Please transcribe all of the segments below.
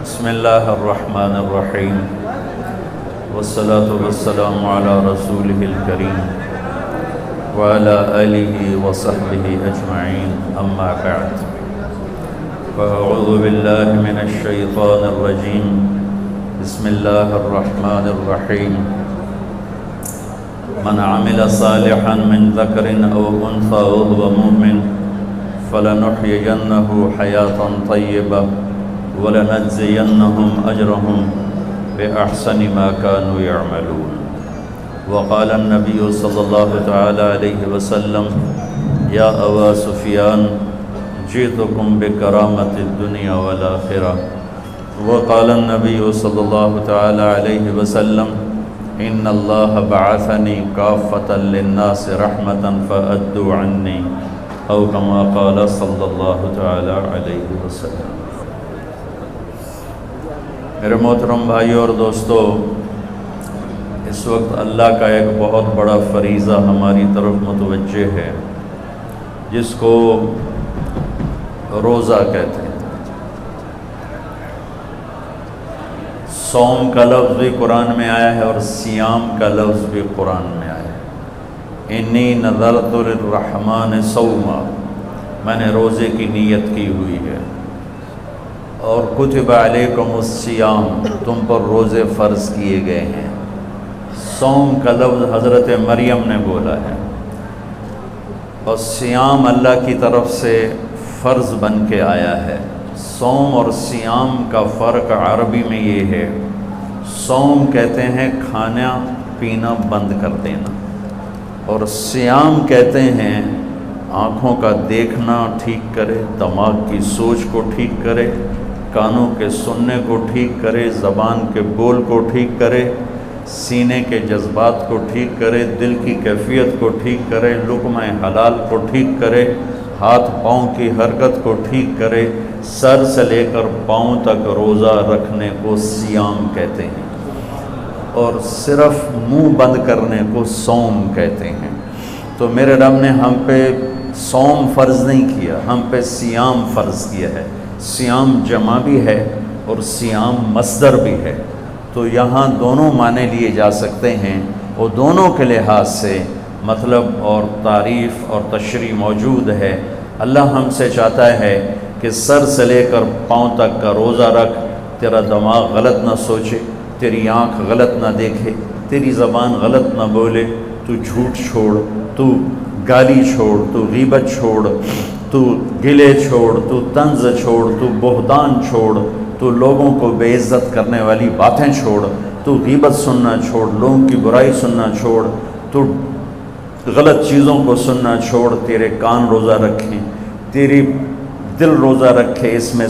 بسم اللہ الرحمن الرحیم والصلاة والسلام علی رسولہ الکریم وعلی آلہ وصحبہ اجمعین اما بعد فاعوذ باللہ من الشیطان الرجیم بسم اللہ الرحمن الرحیم من عمل صالحا من ذکر او انثى وهو مؤمن فلنحيينه حياة طيبة وَلَنَجْزِيَنَّهُمْ أَجْرَهُمْ بِأَحْسَنِ مَا كَانُوا يَعْمَلُونَ وقال النبي صلى الله تعالى عليه وسلم يا أبا سفيان جئتكم بكرامة الدنيا والآخرة وقال النبي صلى الله تعالى عليه وسلم إن الله بعثني كافة للناس رحمة فأدوا عني أو كما قال صلى الله تعالى عليه وسلم۔ میرے محترم بھائیوں اور دوستو، اس وقت اللہ کا ایک بہت بڑا فریضہ ہماری طرف متوجہ ہے جس کو روزہ کہتے ہیں۔ صوم کا لفظ بھی قرآن میں آیا ہے اور صیام کا لفظ بھی قرآن میں آیا ہے۔ انی نذرت للرحمن صوما، میں نے روزے کی نیت کی ہوئی ہے، اور کتب علیکم الصیام، تم پر روزے فرض کیے گئے ہیں۔ صوم کا لفظ حضرت مریم نے بولا ہے، اور صیام اللہ کی طرف سے فرض بن کے آیا ہے۔ صوم اور صیام کا فرق عربی میں یہ ہے، صوم کہتے ہیں کھانا پینا بند کر دینا، اور صیام کہتے ہیں آنکھوں کا دیکھنا ٹھیک کرے، دماغ کی سوچ کو ٹھیک کرے، کانوں کے سننے کو ٹھیک کرے، زبان کے بول کو ٹھیک کرے، سینے کے جذبات کو ٹھیک کرے، دل کی کیفیت کو ٹھیک کرے، لقمہ حلال کو ٹھیک کرے، ہاتھ پاؤں کی حرکت کو ٹھیک کرے، سر سے لے کر پاؤں تک روزہ رکھنے کو صیام کہتے ہیں، اور صرف منہ بند کرنے کو صوم کہتے ہیں۔ تو میرے رب نے ہم پہ صوم فرض نہیں کیا، ہم پہ صیام فرض کیا ہے۔ صیام جمع بھی ہے اور صیام مصدر بھی ہے، تو یہاں دونوں معنی لیے جا سکتے ہیں، اور دونوں کے لحاظ سے مطلب اور تعریف اور تشریح موجود ہے۔ اللہ ہم سے چاہتا ہے کہ سر سے لے کر پاؤں تک کا روزہ رکھ، تیرا دماغ غلط نہ سوچے، تیری آنکھ غلط نہ دیکھے، تیری زبان غلط نہ بولے، تو جھوٹ چھوڑ، تو گالی چھوڑ، تو غیبت چھوڑ، تو گلے چھوڑ، تو طنز چھوڑ، تو بہتان چھوڑ، تو لوگوں کو بے عزت کرنے والی باتیں چھوڑ، تو غیبت سننا چھوڑ، لوگوں کی برائی سننا چھوڑ، تو غلط چیزوں کو سننا چھوڑ، تیرے کان روزہ رکھیں، تیری دل روزہ رکھے، اس میں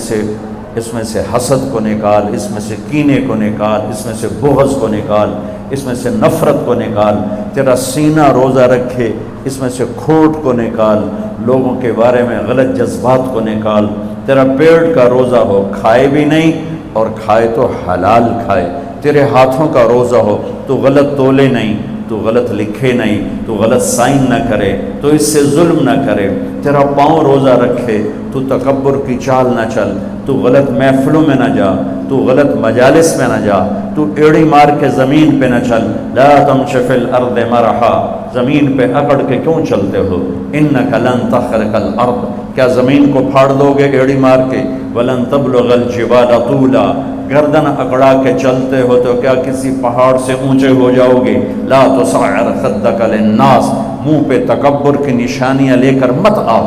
سے حسد کو نکال، اس میں سے کینے کو نکال، اس میں سے بغض کو نکال، اس میں سے نفرت کو نکال، تیرا سینہ روزہ رکھے، اس میں سے کھوٹ کو نکال، لوگوں کے بارے میں غلط جذبات کو نکال، تیرا پیٹ کا روزہ ہو، کھائے بھی نہیں اور کھائے تو حلال کھائے، تیرے ہاتھوں کا روزہ ہو، تو غلط تولے نہیں، تو غلط لکھے نہیں، تو غلط سائن نہ کرے، تو اس سے ظلم نہ کرے، تیرا پاؤں روزہ رکھے، تو تکبر کی چال نہ چل، تو غلط محفلوں میں نہ جا، تو غلط مجالس میں نہ جا، تو ایڑی مار کے زمین پہ نہ چل، لا تمش فی الارض مرحا، زمین پہ اکڑ کے کیوں چلتے ہو، انک لن تخرق الارض، کیا زمین کو پھاڑ دو گے ایڑی مار کے، ولن تبلغ الجبال طولا، گردن اکڑا کے چلتے ہو تو کیا کسی پہاڑ سے اونچے ہو جاؤ گے، لا تصعر خدک للناس، منہ پہ تکبر کی نشانیاں لے کر مت آ،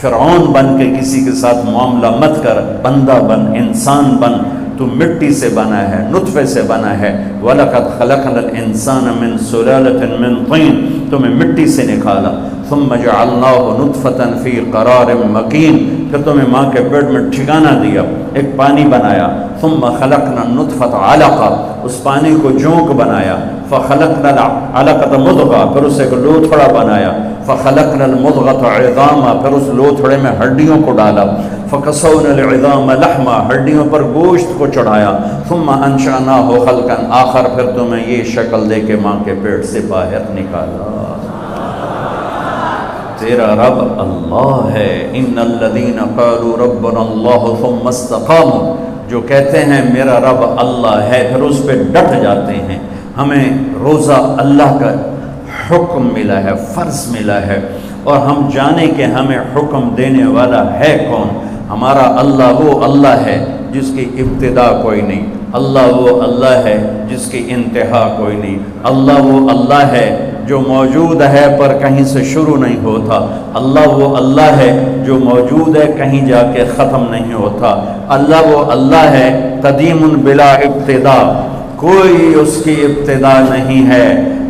فرعون بن کے کسی کے ساتھ معاملہ مت کر، بندہ بن، انسان بن، تو مٹی سے بنا ہے، نطفے سے بنا ہے، وَلَقَدْ خَلَقْنَا الْإِنسَانَ مِنْ سُلَالَةٍ مِنْ طِينٍ، تمہیں مٹی سے نکالا، ثُمَّ جَعَلْنَاهُ نُطْفَةً فِي قَرَارٍ مَكِينٍ، پھر تمہیں ماں کے پیٹ میں ٹھکانہ دیا، ایک پانی بنایا، ثُمَّ خَلَقْنَا النُّطْفَةَ عَلَقَةً، اس پانی کو جونک بنایا، فَخَلَقْنَا الْعَلَقَةَ مُضْغَةً، پھر اسے ایک لوتھڑا بنایا، فَخَلَقْنَا الْمُضْغَةَ عِظَامًا، پھر اس لوتھڑے میں ہڈیوں کو ڈالا، فَكَسَوْنَا الْعِظَامَ لَحْمًا، ہڈیوں پر گوشت کو چڑھایا، ثُمَّ أَنشَأْنَاهُ خَلْقًا آخر، پھر تمہیں یہ شکل دے کے ماں کے پیٹ سے باہر نکالا۔ تیرا رب اللہ ہے، ان الذین قالوا ربنا اللہ ثم استقاموا، جو کہتے ہیں میرا رب اللہ ہے، پھر اس پہ ڈٹ جاتے ہیں. ہمیں روزہ اللہ کا حکم ملا ہے، فرض ملا ہے، اور ہم جانیں کہ ہمیں حکم دینے والا ہے کون. ہمارا اللہ وہ اللہ ہے جس کی ابتدا کوئی نہیں، اللہ وہ اللہ ہے جس کی انتہا کوئی نہیں، اللہ وہ اللہ ہے جو موجود ہے پر کہیں سے شروع نہیں ہوتا، اللہ وہ اللہ ہے جو موجود ہے کہیں جا کے ختم نہیں ہوتا، اللہ وہ اللہ ہے قدیم بلا ابتدا، کوئی اس کی ابتدا نہیں ہے،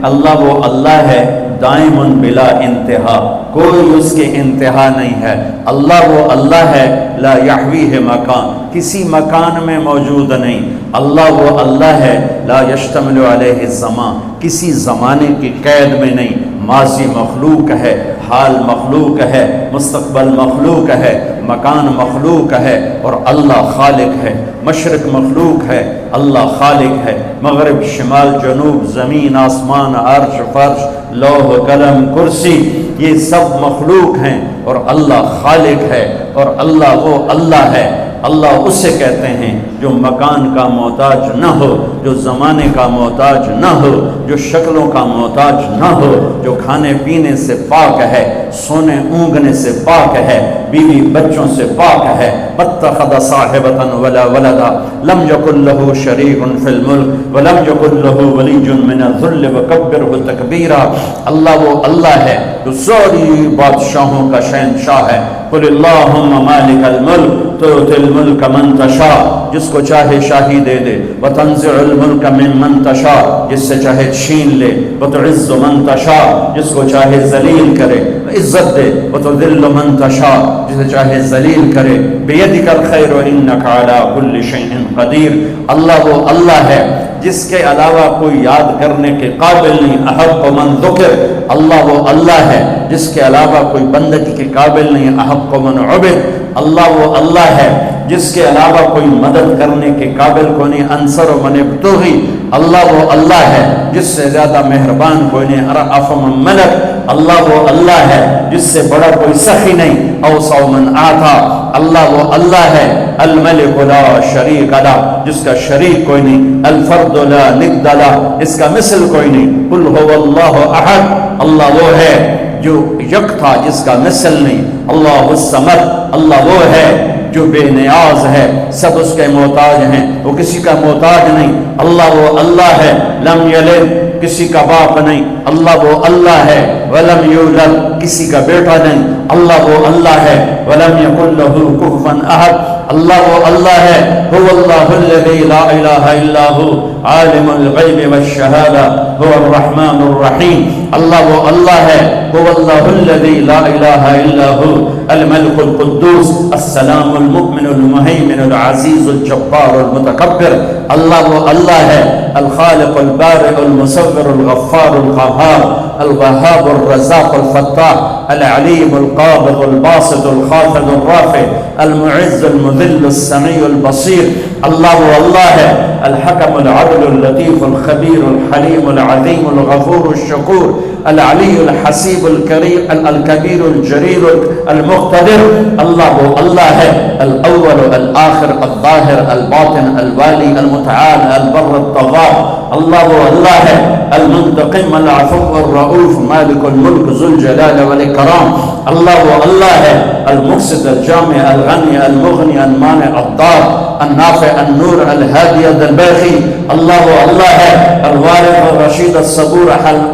اللہ وہ اللہ ہے دائم بلا انتہا، کوئی اس کی انتہا نہیں ہے، اللہ وہ اللہ ہے لا یحویہ مکان، کسی مکان میں موجود نہیں، اللہ وہ اللہ ہے لا یشتمل علیہ الزمان، کسی زمانے کی قید میں نہیں، ماضی مخلوق ہے، حال مخلوق ہے، مستقبل مخلوق ہے، مکان مخلوق ہے، اور اللہ خالق ہے. مشرق مخلوق ہے، اللہ خالق ہے. مغرب شمال جنوب زمین آسمان عرش فرش لوح قلم کرسی یہ سب مخلوق ہیں، اور اللہ خالق ہے، اور اللہ وہ اللہ ہے. اللہ اسے کہتے ہیں جو مکان کا محتاج نہ ہو، جو زمانے کا محتاج نہ ہو، جو شکلوں کا محتاج نہ ہو، جو کھانے پینے سے پاک ہے، سونے اونگنے سے پاک ہے، بیوی بچوں سے پاک ہے. متخذ صاحبۃ ولا ولدا لم یکن له شریک فی الملک ولم یکن له ولی من الذل وکبرہ تکبیرا. اللہ وہ اللہ ہے جو ساری بادشاہوں کا شہنشاہ ہے. قل اللہم مالک الملک تؤتی الملک من تشاء، جس کو چاہے شاہی دے دے، وتنزع الملک ممن تشاء، جس سے چاہے چھین لے، وتعز من تشاء، جس کو چاہے ذلیل کرے عزت دے، وتذل من تشاء، جسے چاہے ذلیل کرے. بیدک الخیر انک علی کل شیء قدیر. اللہ وہ اللہ ہے جس کے علاوہ کوئی یاد کرنے کے قابل نہیں. احق من ذکر، اللہ وہ اللہ ہے جس کے علاوہ کوئی بندگی کے قابل نہیں. احق من عبد، اللہ وہ اللہ ہے جس کے علاوہ کوئی مدد کرنے کے قابل کو نہیں. انصر من ابتغی، اللہ وہ اللہ ہے جس سے زیادہ مہربان کوئی نہیں. ارأف من ملک، اللہ وہ اللہ ہے جس سے بڑا کوئی سخی نہیں. اوسع من آتا، اللہ وہ اللہ ہے الملک لا شریک لہ، جس کا شریک کوئی نہیں. الفرد لا ند لہ، اس کا مثل کوئی نہیں. قل هو اللہ احد، اللہ وہ ہے جو یکتا جس کا مثل نہیں. اللہ الصمد، اللہ وہ ہے جو بے نیاز ہے، سب اس کے محتاج ہیں، وہ کسی کا محتاج نہیں. اللہ وہ اللہ ہے لم یلد، کسی کا باپ نہیں. اللہ وہ اللہ ہے ولم یولد، کسی کا بیٹا نہیں. اللہ وہ اللہ ہے ولم یکن لہ کفوا احد. اللہ وہ اللہ ہے هو اللہ الذی لا الہ الا هو عالم الغیب والشہادہ هو الرحمن الرحیم. اللہ وہ اللہ ہے هو اللہ الذی لا الہ الا هو الملک القدوس السلام المؤمن المہیمن العزیز الجبار المتکبر. اللہ وہ اللہ ہے الخالق البارئ المصور الغفار القہار الوهاب الرزاق الفتاح العلیم القابض الباسط الخافض الرافع المعز المذل السمیع البصیر. اللہ وہ اللہ ہے الحکم العدل اللطیف الخبیر الحلیم العظیم الغفور الشکور العلی الحسیب الکریم الکبیر الجلیل المقتدر. اللہ وہ اللہ ہے الاول الآخر الظاہر الباطن الوالی المتعال البر الطغار. اللہ وہ اللہ ہے المنتقم العفو الرؤوف مالک الملک ذو الجلال والاکرام. اللہ وہ اللہ ہے المقصد الجامع الغنی المغنی المانع الضار النافع النور الهادی الباقی. اللہ وہ اللہ ہے الوارث الرشید الصبور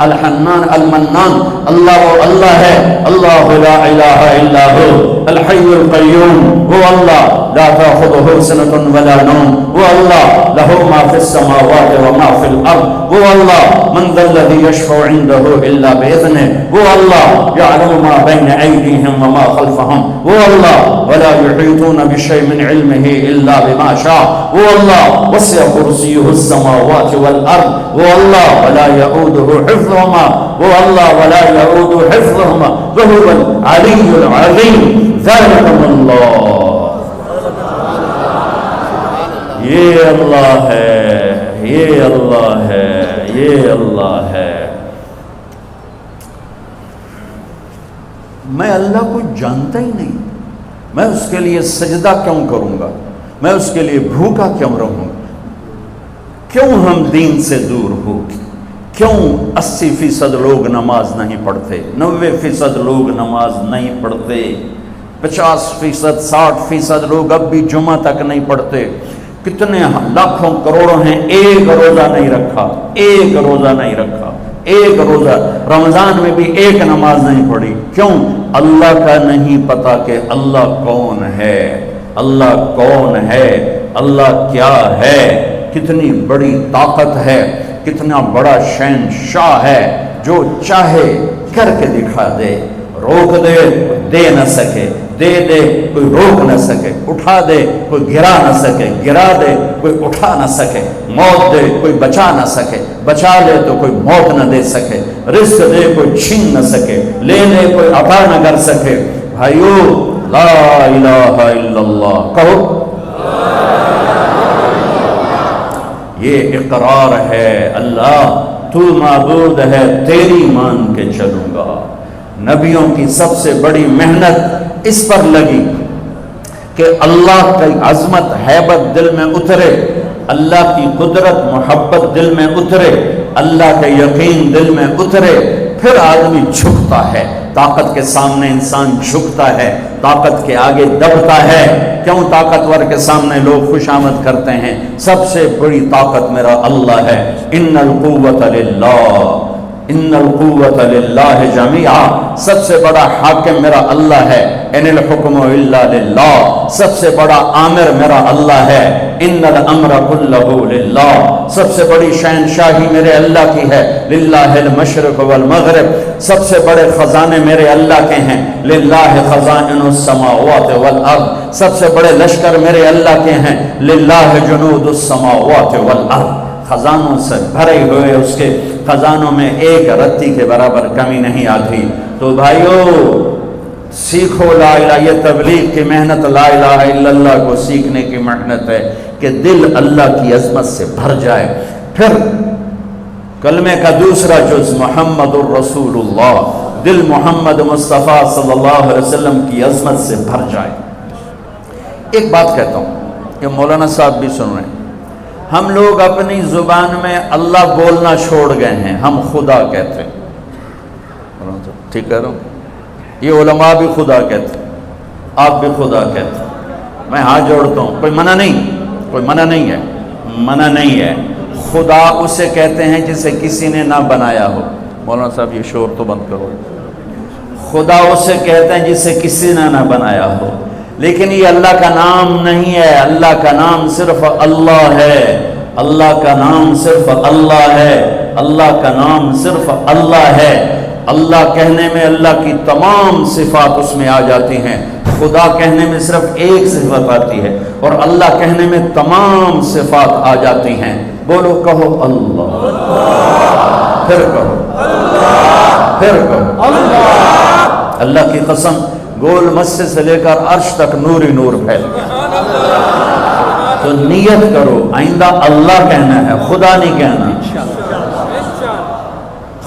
الحنان المنان. اللہ وہ اللہ ہے اللہ لا الہ الا هو الحی القیوم. وہ اللہ لا تأخذه سنة ولا نوم. وہ اللہ له ما في السماوات وما في الارض. وہ اللہ من ذا الذي يشفع عنده الا باذنه. وہ اللہ يعلم ما بين ايديهم وما خلفهم. وہ اللہ ولا يحيطون بشيء من علمه الا بما شاء. وہ اللہ وسع کرسیہ السماوات والارض. وہ اللہ ولا يؤوده حفظهما. وہ اللہ ولا يؤوده حفظهما وهو العلی العظیم. ذلكم اللہ. یہ اللہ ہے، یہ اللہ ہے، یہ اللہ ہے. میں اللہ کو جانتا ہی نہیں، میں اس کے لیے سجدہ کیوں کروں گا؟ میں اس کے لیے بھوکا کیوں رہوں؟ کیوں ہم دین سے دور ہو؟ کیوں 80% لوگ نماز نہیں پڑھتے، 90% لوگ نماز نہیں پڑھتے، 50%، 60% لوگ اب بھی جمعہ تک نہیں پڑھتے، کتنے لاکھوں کروڑوں ہیں ایک روزہ نہیں رکھا، ایک روزہ نہیں رکھا، ایک روزہ، رمضان میں بھی ایک نماز نہیں پڑھی۔ کیوں؟ اللہ کا نہیں پتا کہ اللہ کون ہے، اللہ کون ہے، اللہ کیا ہے، کتنی بڑی طاقت ہے، کتنا بڑا شہنشاہ ہے، جو چاہے کر کے دکھا دے، روک دے دے نہ سکے، دے دے کوئی روک نہ سکے، اٹھا دے کوئی گرا نہ سکے، گرا دے کوئی اٹھا نہ سکے، موت دے کوئی بچا نہ سکے، بچا لے تو کوئی موت نہ دے سکے، رزق دے کوئی چھین نہ سکے، لے لے کوئی عطا نہ کر سکے۔ بھائیو لا الہ الا اللہ کہو، یہ اقرار ہے اللہ تو معبود ہے، تیری مان کے چلوں گا۔ نبیوں کی سب سے بڑی محنت اس پر لگی کہ اللہ کی عظمت ہیبت دل میں اترے، اللہ کی قدرت محبت دل میں اترے، اللہ کا یقین دل میں اترے، پھر آدمی جھکتا ہے، طاقت کے سامنے انسان جھکتا ہے، طاقت کے آگے دبتا ہے۔ کیوں طاقتور کے سامنے لوگ خوش آمد کرتے ہیں؟ سب سے بڑی طاقت میرا اللہ ہے، ان القوت للہ، ان القوت للہ جمیعا، سب سے بڑا حاکم میرا اللہ ہے، ان الحکم الا للہ، سب سے بڑا آمر میرا اللہ ہے، ان الامر کلہ للہ، سب سے بڑی شہنشاہی میرے اللہ کی ہے، للہ المشرق والمغرب، سب سے بڑے خزانے میرے اللہ کے ہیں، للہ خزائن السماوات والارض، سب سے بڑے لشکر میرے اللہ کے ہیں، للہ جنود السماوات والارض، خزانوں سے بھرے ہوئے اس کے خزانوں میں ایک رتی کے برابر کمی نہیں آتی۔ تو بھائیو سیکھو لا الہ، یہ تبلیغ کی محنت لا الہ الا اللہ کو سیکھنے کی محنت ہے کہ دل اللہ کی عظمت سے بھر جائے، پھر کلمے کا دوسرا جز محمد الرسول اللہ، دل محمد مصطفیٰ صلی اللہ علیہ وسلم کی عظمت سے بھر جائے۔ ایک بات کہتا ہوں کہ مولانا صاحب بھی سن رہے ہیں، ہم لوگ اپنی زبان میں اللہ بولنا چھوڑ گئے ہیں، ہم خدا کہتے ہیں، ٹھیک کہہ رہا ہوں؟ یہ علماء بھی خدا کہتے ہیں، آپ بھی خدا کہتے ہیں، میں ہاتھ جوڑتا ہوں، کوئی منع نہیں، کوئی منع نہیں ہے، منع نہیں ہے۔ خدا اسے کہتے ہیں جسے کسی نے نہ بنایا ہو۔ مولانا صاحب یہ شور تو بند کرو۔ خدا اسے کہتے ہیں جسے کسی نے نہ بنایا ہو، لیکن یہ اللہ کا نام نہیں ہے، اللہ کا نام صرف اللہ ہے، اللہ کا نام صرف اللہ ہے، اللہ کا نام صرف اللہ ہے۔ اللہ کہنے میں اللہ کی تمام صفات اس میں آ جاتی ہیں، خدا کہنے میں صرف ایک صفت آتی ہے، اور اللہ کہنے میں تمام صفات آ جاتی ہیں۔ بولو، کہو اللہ، پھر کہو اللہ، پھر کہو اللہ۔ اللہ کی قسم، گول مسجد سے لے کر عرش تک نور ہی نور پھیل گیا۔ تو نیت کرو آئندہ اللہ کہنا ہے، خدا نہیں کہنا۔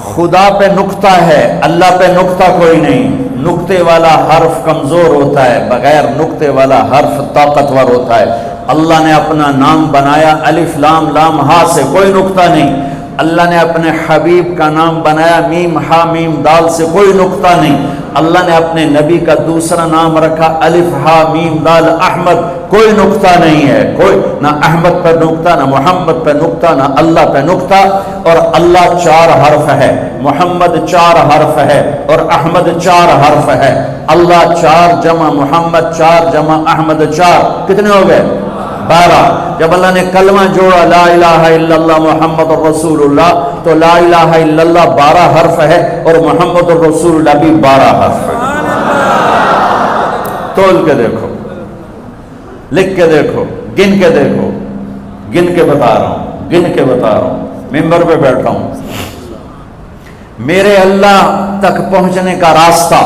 خدا پہ نقطہ ہے، اللہ پہ نقطہ کوئی نہیں۔ نقطے والا حرف کمزور ہوتا ہے، بغیر نقطے والا حرف طاقتور ہوتا ہے۔ اللہ نے اپنا نام بنایا الف لام لام ہا سے، کوئی نقطہ نہیں۔ اللہ نے اپنے حبیب کا نام بنایا میم ہا میم دال سے، کوئی نقطہ نہیں۔ اللہ نے اپنے نبی کا دوسرا نام رکھا الف ہا میم دال احمد، کوئی نقطہ نہیں ہے، کوئی نہ احمد پہ نقطہ، نہ محمد پہ نقطہ، نہ اللہ پہ نقطہ۔ اور اللہ 4 حرف ہے، محمد 4 حرف ہے، اور احمد 4 حرف ہے۔ اللہ 4 جمع محمد 4 جمع احمد 4، کتنے ہو گئے؟ 12۔ جب اللہ نے کلمہ جوڑا لا الہ الا اللہ محمد الرسول اللہ، تو لا الہ الا اللہ 12 حرف ہے، اور محمد الرسول اللہ بھی 12 حرف ہے۔ تول کے دیکھو، لکھ کے دیکھو، گن کے دیکھو، گن کے بتا رہا ہوں، گن کے بتا رہا ہوں، ممبر پہ بیٹھا ہوں۔ میرے اللہ تک پہنچنے کا راستہ،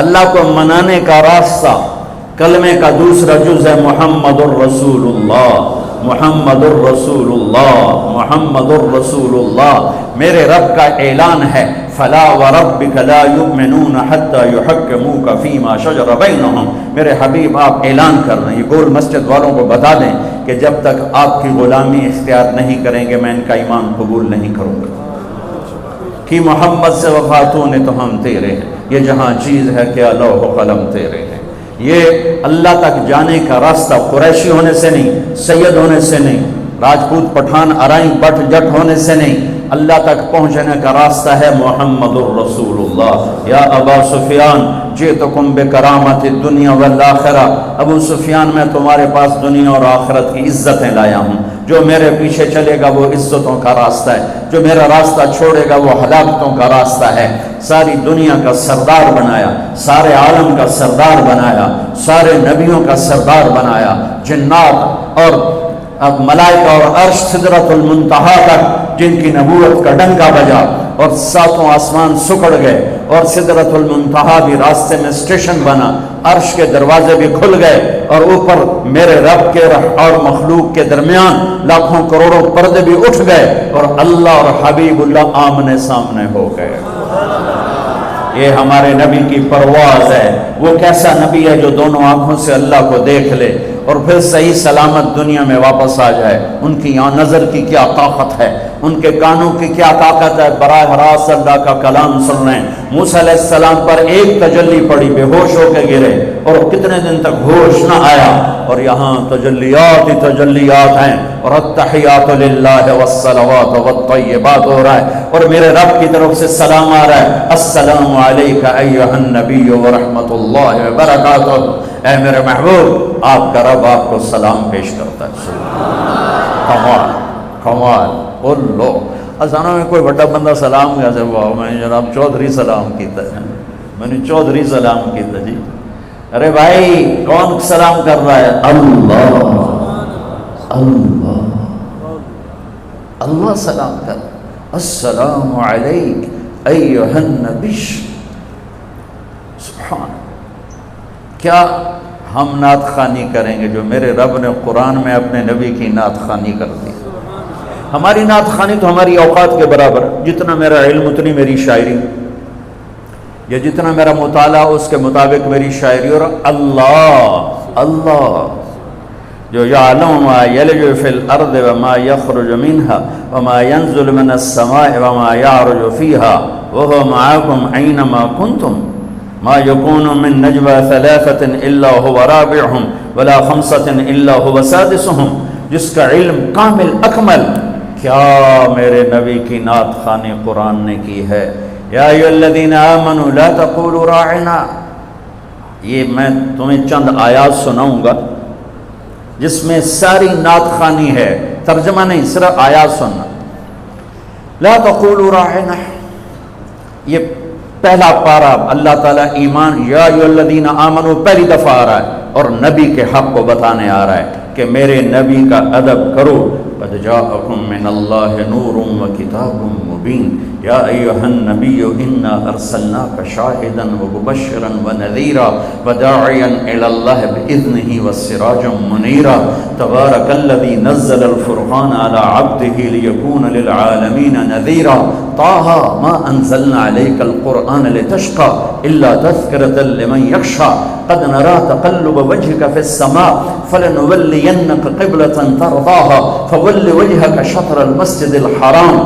اللہ کو منانے کا راستہ، کلمے کا دوسرا جز ہے محمد الرسول اللہ۔ محمد الرسول اللہ، محمد الرسول اللہ۔ میرے رب کا اعلان ہے فلا وربک لا یؤمنون حتی یحکموک فیما شجر بینہم۔ میرے حبیب آپ اعلان کر رہے ہیں، یہ گول مسجد والوں کو بتا دیں کہ جب تک آپ کی غلامی اختیار نہیں کریں گے میں ان کا ایمان قبول نہیں کروں گا۔ کہ محمد سے وفاتوں نے تو ہم تیرے ہیں، یہ جہاں چیز ہے کہ لوح و قلم تیرے ہیں۔ یہ اللہ تک جانے کا راستہ قریشی ہونے سے نہیں، سید ہونے سے نہیں، راجپوت پٹھان ارائیں بٹ جٹ ہونے سے نہیں، اللہ تک پہنچنے کا راستہ ہے محمد الرسول اللہ۔ یا ابا سفیان جئتکم بکرامت الدنیا والآخرہ، ابو سفیان میں تمہارے پاس دنیا اور آخرت کی عزتیں لایا ہوں۔ جو میرے پیچھے چلے گا وہ عزتوں کا راستہ ہے، جو میرا راستہ چھوڑے گا وہ ہلاکتوں کا راستہ ہے۔ ساری دنیا کا سردار بنایا، سارے عالم کا سردار بنایا، سارے نبیوں کا سردار بنایا، جنات اور اب ملائکہ اور عرش سدرۃ المنتہا تک جن کی نبوت کا ڈنکا بجا اور ساتوں آسمان سکڑ گئے اور سدرۃ المنتہا بھی راستے میں اسٹیشن بنا، عرش کے دروازے بھی کھل گئے اور اوپر میرے رب کے اور مخلوق کے درمیان لاکھوں کروڑوں پردے بھی اٹھ گئے اور اللہ اور حبیب اللہ آمنے سامنے ہو گئے۔ یہ ہمارے نبی کی پرواز ہے۔ وہ کیسا نبی ہے جو دونوں آنکھوں سے اللہ کو دیکھ لے اور پھر صحیح سلامت دنیا میں واپس آ جائے۔ ان کی نظر کی کیا طاقت ہے، ان کے کانوں کی کیا طاقت ہے، براہ راست اللہ کا کلام سن رہے ہیں۔ موسیٰ علیہ السلام پر ایک تجلی پڑی، بے ہوش ہو کے گرے اور کتنے دن تک ہوش نہ آیا، اور یہاں تجلیات ہی تجلیات ہیں اور التحیات للہ والصلوات والطیبات ہو رہا ہے اور میرے رب کی طرف سے سلام آ رہا ہے، السلام علیک ایھا النبی ورحمۃ اللہ وبرکاتہ۔ اے میرے محبوب، آپ کا رب آپ کو سلام پیش کرتا ہے۔ کمال کمال بولو اسانوں میں کوئی بڑا بندہ سلام کیسے ہوا؟ میں جناب چودھری سلام کیتا ہے، میں نے چودھری سلام کیتا جی۔ ارے بھائی کون سلام کر رہا ہے؟ اللہ اللہ اللہ سلام کر، السلام علیک ایھا النبی۔ سبحان، کیا ہم نعت خوانی کریں گے جو میرے رب نے قرآن میں اپنے نبی کی نعت خوانی کر دی۔ ہماری نعت خوانی تو ہماری اوقات کے برابر، جتنا میرا علم اتنی میری شاعری، یا جتنا میرا مطالعہ اس کے مطابق میری شاعری۔ اور اللہ اللہ جو یعلم ما یلج فی الارض وما یخرج منها وما ینزل من السماء وما یعرج فیها وهو معکم اینما کنتم ما یکون من نجوى ثلاثة الا هو رابعهم ولا خمسة الا هو سادسهم، جس کا علم کامل اکمل، کیا میرے نبی کی نعت خوانی قرآن نے کی ہے۔ یا ایھا الذین آمنوا لا تقولوا راعنا، یہ میں تمہیں چند آیات سناؤں گا جس میں ساری نعت خوانی ہے، ترجمہ نہیں، صرف آیات سننا۔ لا تقولوا راعنا، یہ پہلا پارہ اللہ تعالیٰ ایمان، یا ایھا الذین آمنوا پہلی دفعہ آ رہا ہے اور نبی کے حق کو بتانے آ رہا ہے کہ میرے نبی کا ادب کرو۔ قد جاءکم من اللہ نور وکتاب مبین یا ایھا النبی انا ارسلناک شاہدا ومبشرا ونذیرا وداعیا الی اللہ باذنہ وسراجا منیرا تبارک الذی نزل الفرقان علی عبدہ لیکون للعالمین نذیرا طٰہٰ ما انزلنا علیک القرآن لتشقى الا تذکرۃ لمن یخشى قد نرى تقلب وجهك في السماء فلنولينك قبلة ترضاها فول وجهك شطر المسجد الحرام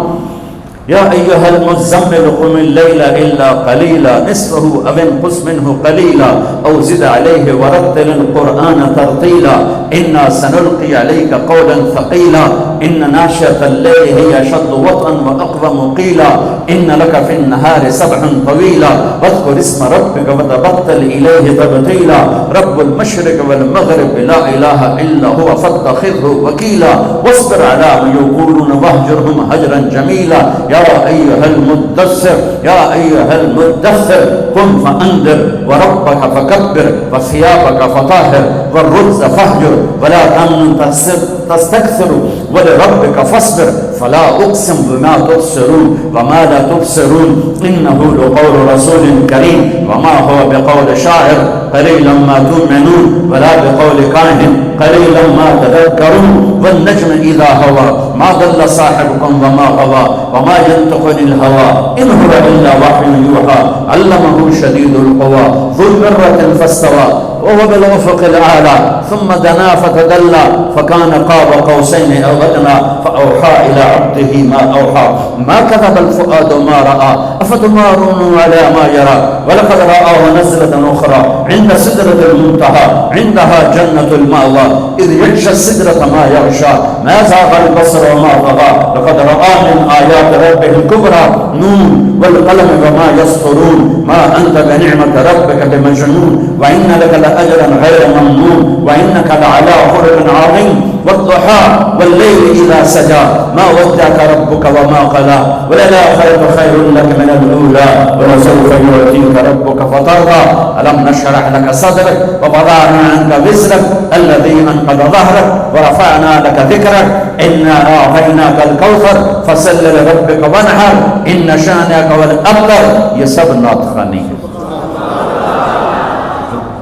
یا ایھا المزمل قم اللیل الا قلیلا نصفه او انقص منه قلیلا او زد علیہ ورتل القرآن ترتیلا انا سنلقی علیک قولا ثقیلا ان ناشئة اللیل هی اشد وطئا واقوم قیلا ان لک فی النهار سبحا طویلا واذکر اسم ربک وتبتل الیہ تبتیلا رب المشرق والمغرب لا الہ الا هو فاتخذه وکیلا واصبر علی ما یقولون واہجرهم هجرا جمیلا یا ایھا المدثر یا ایھا المدثر قم فانذر وربک فکبر وثیابک فطہر والرجز فاہجر ولا تمنن تستكثر تستكثر ولربك فاصبر فلا أقسم بما تبصرون وما لا تبصرون إنه لقول رسول كريم وما هو بقول شاعر قليلا ما تؤمنون ولا بقول كاهن قليلا ما تذكرون والنجم إذا هوى ما ضل صاحبكم وما غوى وما ينطق عن الهوى إن هو إلا وحي يوحى علمه شديد القوى ذو مرة فاستوى وهو بالأفق الأعلى ثم دنا فتدلى فكان قاب قوسين أو أدنى فأوحى إلى عبده ما أوحى ما كذب الفؤاد ما رأى أفتمارون على ما يرى ولقد رآه نزلة أخرى عند سدرة المنتهى عندها جنة المأوى إذ يغشى السدرة ما يغشى ما زاغ البصر وما طغى لقد رأى من آيات ربه الكبرى نون والقلم وما يسطرون ما أنت بنعمة ربك بمجنون وإن لك لأجرا غير ممنون وإنك لعلى خلق عظيم والضحى والليل إذا سجى ما ودعك ربك وما قلى وللآخرة خير لك من الأولى ولسوف يعطيك ربك فترضى ألم نشرح لك صدرك ووضعنا عنك وزرك الذي أنقض ظهرك ورفعنا لك ذكرك إنا أعطيناك الكوثر فصل لربك وانحر إن شانئك هو الأبتر یہ سب نعت خوانی ہے.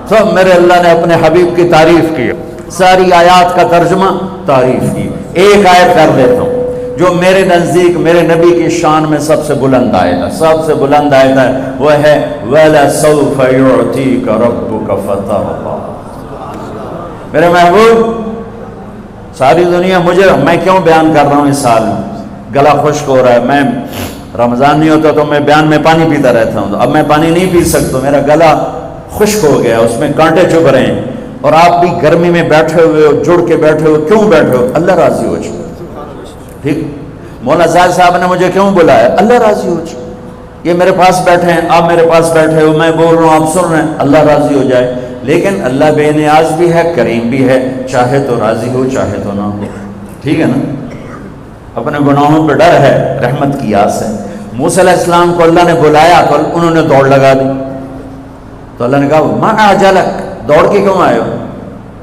تو میرے اللہ نے اپنے حبیب کی تعریف کی, ساری آیات کا ترجمہ تعریف کی. ایک آیت کر دیتا ہوں جو میرے نزدیک میرے نبی کی شان میں سب سے بلند آیت ہے, سب سے بلند آیت ہے, وہ ہے وَلَسَوْفَ يُعْتِيكَ رَبُّكَ فَتَرْضَىٰ. میرے محبوب, ساری دنیا مجھے, میں کیوں بیان کر رہا ہوں اس سال میں, گلا خشک ہو رہا ہے, میں رمضان نہیں ہوتا تو میں بیان میں پانی پیتا رہتا ہوں, اب میں پانی نہیں پی سکتا, میرا گلا خشک ہو گیا, اس میں کانٹے چبھ رہے ہیں, اور آپ بھی گرمی میں بیٹھے ہوئے ہو, جڑ کے بیٹھے ہو, کیوں بیٹھے ہو؟ اللہ راضی ہو جائے. ٹھیک, مولانا زاہد صاحب نے مجھے کیوں بلایا؟ اللہ راضی ہو جائے. یہ میرے پاس بیٹھے ہیں, آپ میرے پاس بیٹھے ہو, میں بول رہا ہوں, آپ سن رہے ہیں, اللہ راضی ہو جائے. لیکن اللہ بے نیاز بھی ہے, کریم بھی ہے, چاہے تو راضی ہو چاہے تو نہ ہو. ٹھیک ہے نا, اپنے گناہوں پہ ڈر ہے, رحمت کی آس ہے. موسیٰ علیہ السلام کو اللہ نے بلایا تو انہوں نے دوڑ لگا دی, تو اللہ نے کہا ما اعجلک, دوڑ کے کیوں آئے ہو؟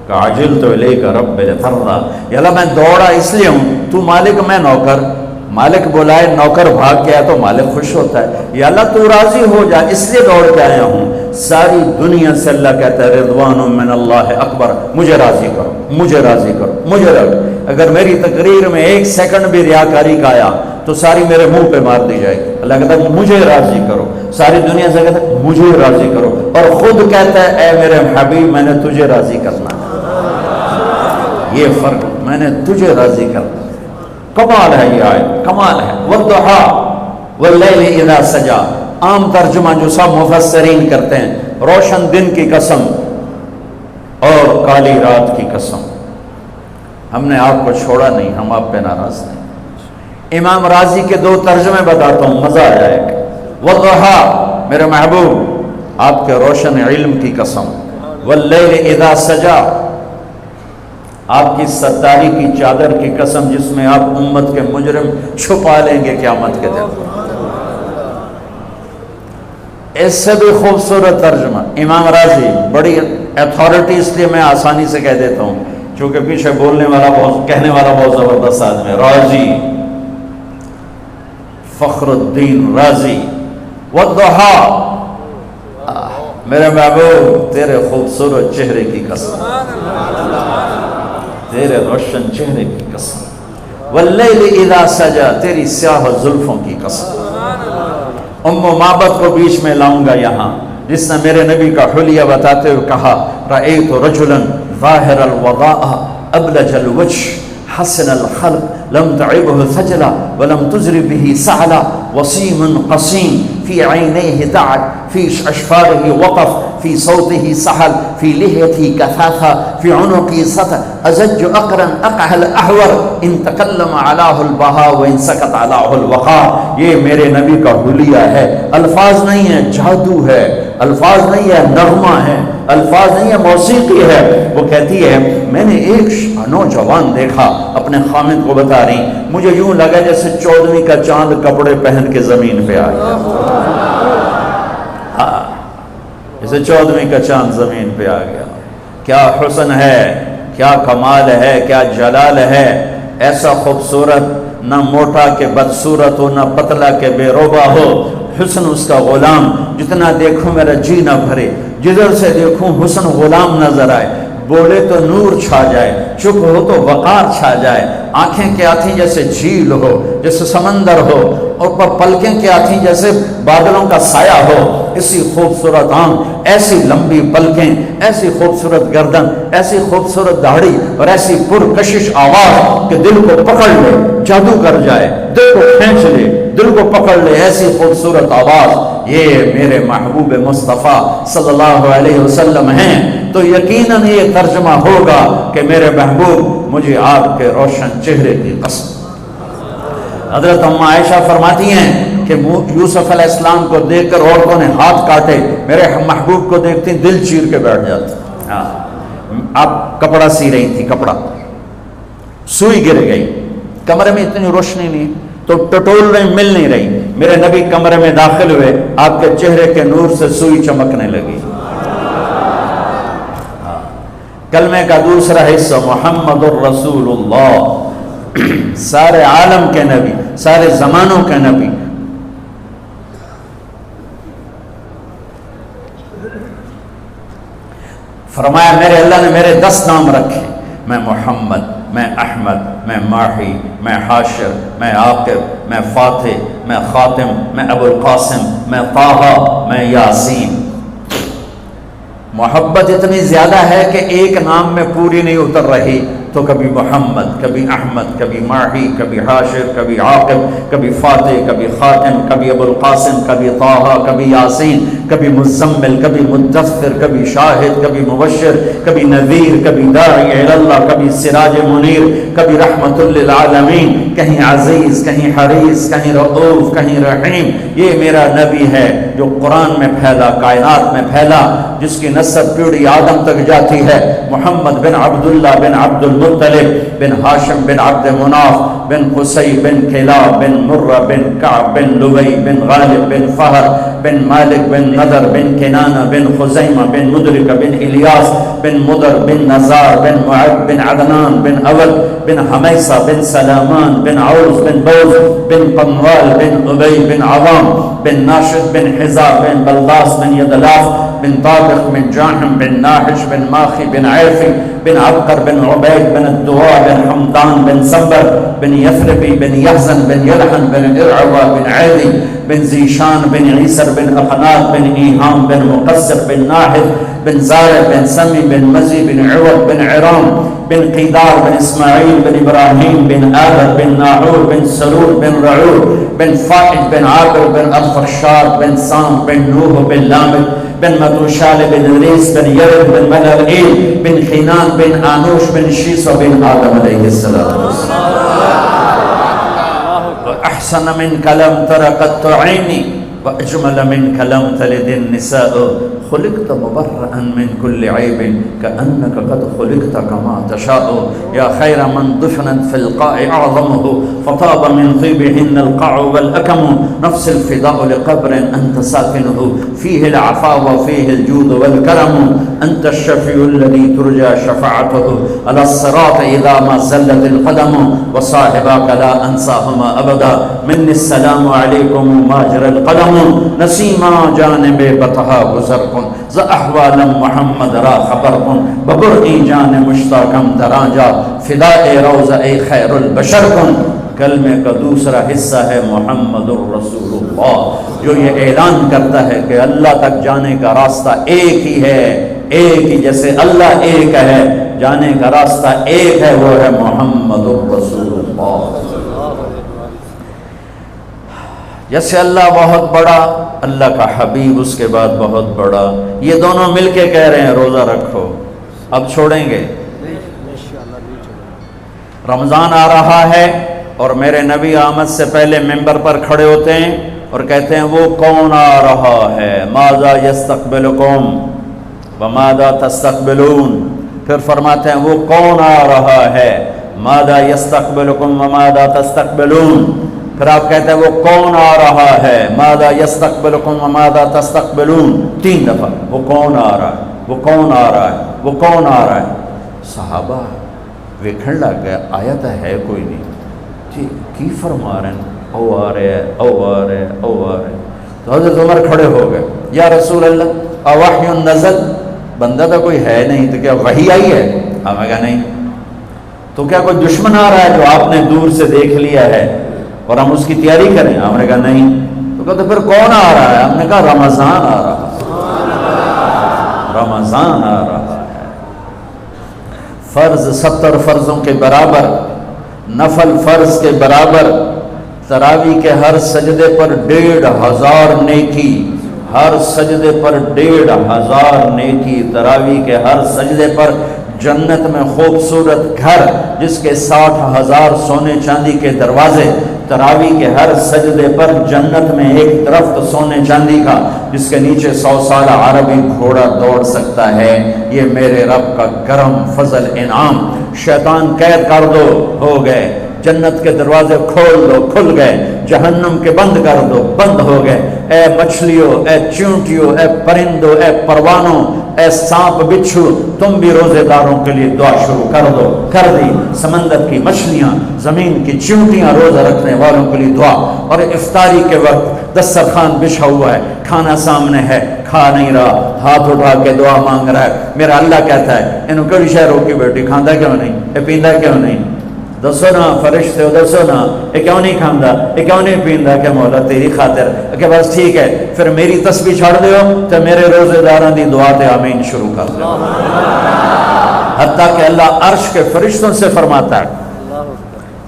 کہا عجلت الیک رب لترضیٰ, یا اللہ میں دوڑا اس لیے ہوں, تو مالک میں نوکر, مالک بلائے نوکر بھاگ کے آیا تو مالک خوش ہوتا ہے, یا اللہ تو راضی ہو جا اس لیے دوڑ کے آیا ہوں. ساری دنیا سے اللہ کہتا ہے رضوان من اللہ اکبر, مجھے راضی کرو, مجھے راضی کرو, مجھے راضی. اگر میری تقریر میں ایک سیکنڈ بھی ریاکاری کا آیا تو ساری میرے منہ پہ مار دی جائے گی. اللہ کہتا ہے مجھے راضی کرو, ساری دنیا سے کہتا ہے مجھے راضی کرو, اور خود کہتا ہے اے میرے حبیب میں نے تجھے راضی کرنا ہے. یہ فرق, میں نے تجھے راضی کرنا. کمال ہے یہ آیت, کمال ہے. والضحیٰ واللیل اذا سجا, عام ترجمہ جو سب مفسرین کرتے ہیں, روشن دن کی قسم اور کالی رات کی قسم. ہم نے آپ کو چھوڑا نہیں, ہم آپ پہ ناراض نہیں. امام راضی کے دو ترجمے بتاتا ہوں, مزہ آ جائے گا. والضحیٰ میرے محبوب آپ کے روشن علم کی قسم, واللیل اذا سجا آپ کی ستاری کی چادر کی قسم جس میں آپ امت کے مجرم چھپا لیں گے قیامت کے دن. اس سے بھی خوبصورت ترجمہ امام راضی, بڑی اتھارٹی اس لیے میں آسانی سے کہہ دیتا ہوں چونکہ پیچھے بولنے والا بہت, کہنے والا بہت زبردست آدمی ہے, راضی فخر الدین رازی. والضحیٰ میرے محبوب تیرے خوبصورت چہرے کی قسم, تیرے روشن چہرے کی قسم. واللیل اذا سجا تیری سیاہ زلفوں کی قسم. ام معبد کو بیچ میں لاؤں گا یہاں, جس نے میرے نبی کا حلیہ بتاتے ہوئے کہا رأیت رجلا ظاہر الوضاء ابلج الوجه حسن الخلق لم تعبه ثجلا ولم تزر به سعلا وسيم قصيم في عينيه دعك في أشفاره وقف في صوته سحل في لحيته كثاثة في عنقه سطر أزج أقرن أقح الأحور إن تكلم علاه البهاء وإن سكت علاه الوقار. یہ میرے نبی کا حلیہ ہے, الفاظ نہیں ہے, جادو ہے, الفاظ نہیں ہے, نغمہ ہے, الفاظ نہیں ہے, موسیقی ہے. وہ کہتی ہے میں نے ایک نوجوان دیکھا, اپنے خامد کو بتا رہی, مجھے یوں لگا جیسے 14ویں کا چاند کپڑے پہن کے زمین پہ آ گیا, جیسے 14ویں کا چاند زمین پہ آ گیا. کیا حسن ہے, کیا کمال ہے، کیا جلال ہے، ایسا خوبصورت، نہ موٹا کہ بدصورت ہو، نہ پتلا کہ بے روبا ہو، حسن اس کا غلام، جتنا دیکھوں میرا جی نہ بھرے، جدھر سے دیکھوں حسن غلام نظر آئے، بولے تو نور چھا جائے، چپ ہو تو وقار چھا جائے، آنکھیں کیا تھیں جیسے جھیل ہو، جیسے سمندر ہو، اور پلکیں کیا تھیں جیسے بادلوں کا سایہ ہو، اسی خوبصورت آنکھ، ایسی لمبی پلکیں، ایسی خوبصورت گردن، ایسی خوبصورت داڑھی، اور ایسی پرکشش آواز کہ دل کو پکڑ لے، جادو کر جائے، دل کو کھینچ لے، دل کو پکڑ لے، ایسی خوبصورت آواز، یہ میرے محبوب مصطفیٰ صلی اللہ علیہ وسلم ہیں، تو یقیناً یہ ترجمہ ہوگا کہ میرے محبوب مجھے آپ کے روشن چہرے کی قسم۔ حضرت ام عائشہ فرماتی ہیں کہ یوسف علیہ السلام کو دیکھ کر عورتوں نے ہاتھ کاٹے، میرے محبوب کو دیکھتی دل چیر کے بیٹھ جاتے۔ آپ کپڑا سی رہی تھی، کپڑا سوئی گر گئی، کمرے میں اتنی روشنی نہیں تو ٹٹول رہی، مل نہیں رہی، میرے نبی کمرے میں داخل ہوئے، آپ کے چہرے کے نور سے سوئی چمکنے لگی۔ کلمے کا دوسرا حصہ محمد الرسول اللہ، سارے عالم کے نبی، سارے زمانوں کے نبی۔ فرمایا میرے اللہ نے میرے 10 نام رکھے، میں محمد، میں احمد، میں ماہی، میں حاشر، میں عاقب، میں فاتح، میں خاتم، میں ابو القاسم، میں طٰہٰ، میں یاسین۔ محبت اتنی زیادہ ہے کہ ایک نام میں پوری نہیں اتر رہی، تو کبھی محمد، کبھی احمد، کبھی ماہی، کبھی حاشر، کبھی عاقب، کبھی فاتح، کبھی خاتم، کبھی ابو القاسم، کبھی طٰہٰ، کبھی یاسین، کبھی مزمل، کبھی مدثر، کبھی شاہد، کبھی مبشر، کبھی نذیر، کبھی داعی الی اللہ، کبھی سراج منیر، کبھی رحمت للعالمین، کہیں عزیز، کہیں حریص، کہیں رؤوف، کہیں رحیم۔ یہ میرا نبی ہے جو قرآن میں پھیلا، کائنات میں پھیلا، جس کی نسب پیڑھی آدم تک جاتی ہے، محمد بن عبداللہ بن عبد المطلب بن ہاشم بن عبد مناف بن قصی بن کلاب بن مرہ بن کعب بن لبی بن غالب بن فہر بن مالک بن نضر بن کنانہ بن خزیمہ بن مدرک بن الیاس بن مدر بن نزار بن معد بن عدنان بن اول بن حمیسہ بن سلامان بن عوز بن بوز بن قنوال بن عبی بن عوام بن ناشد بن حزا بن بلداس بن یدلاف بن طابق بن جاحم بن ناحش بن ماخی بن عیفی بن عبقر بن عبید بن الدواء بن حمدان بن سبر بن یثربی بن یحزن بن یلحن بن ارعوا بن عیدی بن زیشان بن عیسر بن اقنات بن ایہام بن مقصر بن ناحد بن زارع بن سمی بن مزی بن عوض بن عرام بن قیدار بن اسماعیل بن ابراہیم بن آدر بن ناعور بن سرور بن رعور بن فائد بن عابر بن الفرشاد بن سام بن نوح بن لامد بن مدوشال بن ادریس بن یرد بن ملعیل بن خینان بن آنوش بن شیس بن آدم علیہ السلام احسن من کلم ترقت عینی وأجمل منك لم تلد النساء خلقت مبرأ من كل عيب كأنك قد خلقت كما تشاء يا خير من دفنت في القاع أعظمه فطاب من طيبهن القاع والأكم نفس الفداء لقبر أنت ساكنه فيه العفاء وفيه الجود والكرم أنت الشفيع الذي ترجى شفاعته على الصراط إذا ما زلت القدم وصاحبك لا أنساهما أبدا مني السلام عليكم ماجر القدم نسیما جانب بطحا گزر کن ز احوال محمد را خبر کن ببرئی جان مشتاقم درانجا فداء روضہ اے خیر البشر کن۔ کلمے کا دوسرا حصہ ہے محمد الرسول اللہ، جو یہ اعلان کرتا ہے کہ اللہ تک جانے کا راستہ ایک ہی ہے، ایک ہی، جیسے اللہ ایک ہے جانے کا راستہ ایک ہے، وہ ہے محمد الرسول اللہ۔ جیسے اللہ بہت بڑا، اللہ کا حبیب اس کے بعد بہت بڑا، یہ دونوں مل کے کہہ رہے ہیں روزہ رکھو۔ اب چھوڑیں گے؟ رمضان آ رہا ہے اور میرے نبی آمد سے پہلے ممبر پر کھڑے ہوتے ہیں اور کہتے ہیں وہ کون آ رہا ہے، ماذا یستقبلکم وماذا تستقبلون، پھر فرماتے ہیں وہ کون آ رہا ہے، ماذا یستقبلکم وماذا تستقبلون، پھر آپ کہتے ہیں وہ کون آ رہا ہے، ماذا یستقبلکم وماذا تستقبلون، 3 دفعہ وہ کون آ رہا ہے، وہ کون آ رہا ہے، وہ کون آ رہا ہے۔ صحابہ ویکھن لگ گئے آیا تو ہے کوئی نہیں جی کی فرما رہے ہیں او آ رہے ہیں او آ رہے ہیں او آ رہے ہیں. تو حضرت عمر کھڑے ہو گئے یا رسول اللہ اوحی نزل بندہ تو کوئی ہے نہیں تو کیا وحی آئی ہے؟ ہمیں کہا نہیں. تو کیا کوئی دشمن آ رہا ہے جو آپ نے دور سے دیکھ لیا ہے اور ہم اس کی تیاری کریں؟ ہم نے کہا نہیں. تو کہا تو پھر کون آ رہا ہے؟ ہم نے کہا رمضان آ رہا ہے رمضان آ رہا ہے. فرض 70 فرضوں کے برابر، نفل فرض کے برابر، تراویح کے ہر سجدے پر 1500 نیکی، ہر سجدے پر 1500 نیکی، تراویح کے ہر سجدے پر جنت میں خوبصورت گھر جس کے 60,000 سونے چاندی کے دروازے، تراویح کے ہر سجدے پر جنت میں ایک درخت سونے چاندی کا جس کے نیچے 100 سالہ عربی گھوڑا دوڑ سکتا ہے. یہ میرے رب کا کرم فضل انعام. شیطان قید کر دو ہو گئے، جنت کے دروازے کھول دو کھل گئے، جہنم کے بند کر دو بند ہو گئے. اے مچھلیوں، اے چیونٹیوں، اے پرندوں، اے پروانوں، اے سانپ بچھو، تم بھی روزے داروں کے لیے دعا شروع کر دو. کر دی. سمندر کی مچھلیاں، زمین کی چیونٹیاں روزہ رکھنے والوں کے لیے دعا. اور افطاری کے وقت دسترخوان بچھا ہوا ہے، کھانا سامنے ہے، کھا نہیں رہا، ہاتھ اٹھا کے دعا مانگ رہا ہے. میرا اللہ کہتا ہے انہوں کڑی شہ روکی بیٹی کھاندہ کیوں نہیں، اے پیندہ کیوں نہیں؟ دسو نا فرشتے ہو، دسو نا یہ کیوں نہیں کھاندہ، یہ کیوں نہیں پیندہ؟ کہ مولا تیری خاطر کہ بس ٹھیک ہے پھر میری تسبیح چھڑ دیو تو میرے روزے داران دی دعا تے آمین شروع کر دو. حتیٰ کہ اللہ عرش کے فرشتوں سے فرماتا ہے